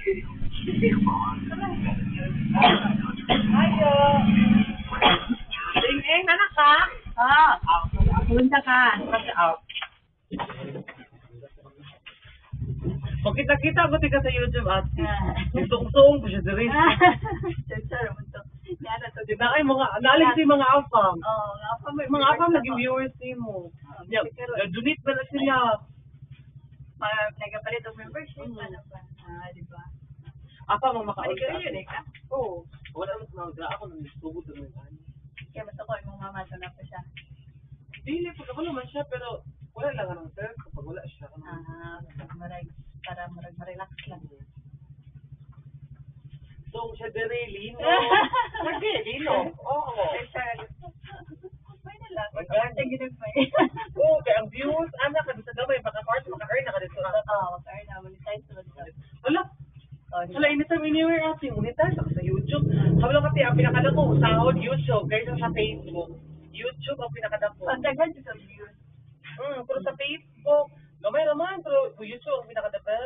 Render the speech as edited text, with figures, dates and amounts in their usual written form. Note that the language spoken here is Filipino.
Ayo. Ing anak ka? Punta ka. Out. Makita-kita ko tika sa YouTube ate. Tungtong ko siya diri. Diba kay mga nalig si mga afam. Mga afam naging viewers mo. Donate ba na sila? Nagapalit ang membership, ano ba? Diba? Apa mo maka-order? Ikaw yun eh ka? Oo. Wala mo sa ako nang tugod naman. Kaya mas ako yung mamasa na pa siya. Dili pag ako naman siya pero wala lang ang sir kapag wala siya. Para marag-relax lang. So siya dere lino. Sige, lino. Oo. May na lang. Mag-arte ginag pa eh. Oo, kaya ang views, anak, sa gamay, maka-card, maka-earn na ka dito. Oo, mag-earn na. Monetize naman siya. Wala. Wala, anytime, anywhere else, yung monetize ako sa YouTube. Habang kasi, ang pinakadako, sahod, YouTube, kaysa sa Facebook. YouTube ang pinakadako. Ang dagan siya sa views. Pero sa Facebook, gamay naman, pero YouTube ang pinakadako.